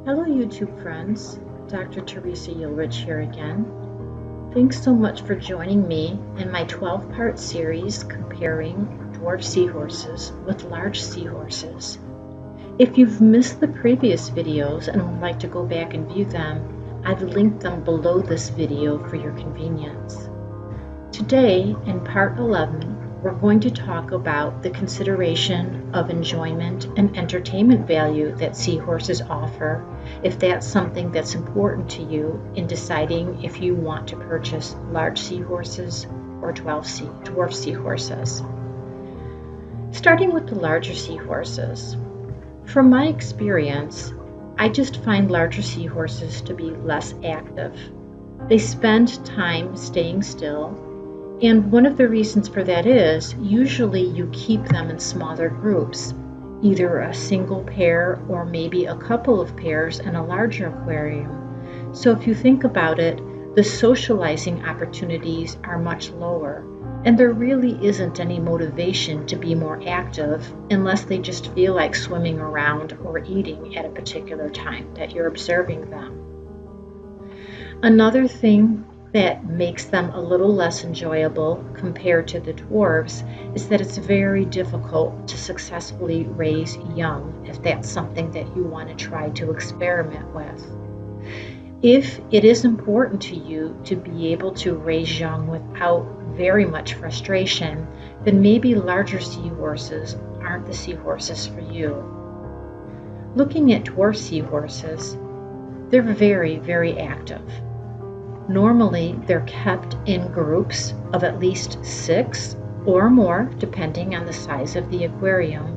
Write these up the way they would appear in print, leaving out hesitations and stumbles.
Hello YouTube friends, Dr. Teresa Ulrich here again. Thanks so much for joining me in my 12-part series comparing dwarf seahorses with large seahorses. If you've missed the previous videos and would like to go back and view them, I've linked them below this video for your convenience. Today, in part 11, we're going to talk about the consideration of enjoyment and entertainment value that seahorses offer, if that's something that's important to you in deciding if you want to purchase large seahorses or dwarf seahorses. Starting with the larger seahorses. From my experience, I just find larger seahorses to be less active. They spend time staying still. And one of the reasons for that is usually you keep them in smaller groups, either a single pair or maybe a couple of pairs in a larger aquarium. So if you think about it, the socializing opportunities are much lower, and there really isn't any motivation to be more active unless they just feel like swimming around or eating at a particular time that you're observing them. Another thing that makes them a little less enjoyable compared to the dwarves is that it's very difficult to successfully raise young if that's something that you want to try to experiment with. If it is important to you to be able to raise young without very much frustration, then maybe larger seahorses aren't the seahorses for you. Looking at dwarf seahorses, they're very, very active. Normally, they're kept in groups of at least 6 or more, depending on the size of the aquarium,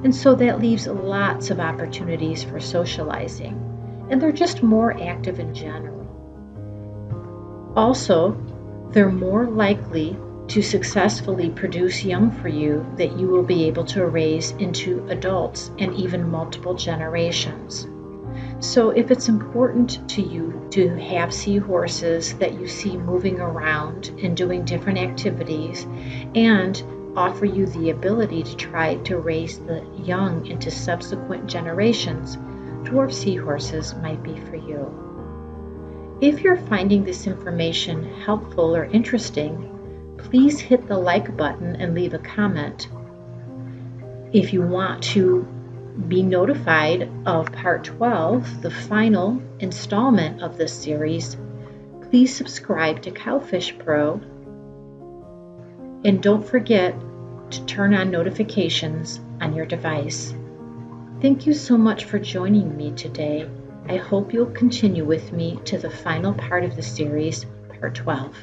and so that leaves lots of opportunities for socializing, and they're just more active in general. Also, they're more likely to successfully produce young for you that you will be able to raise into adults and even multiple generations. So if it's important to you to have seahorses that you see moving around and doing different activities and offer you the ability to try to raise the young into subsequent generations, dwarf seahorses might be for you. If you're finding this information helpful or interesting, please hit the like button and leave a comment. If you want to be notified of part 12, the final installment of this series, please subscribe to Cowfish Pro, and don't forget to turn on notifications on your device. Thank you so much for joining me today. I hope you'll continue with me to the final part of the series, part 12.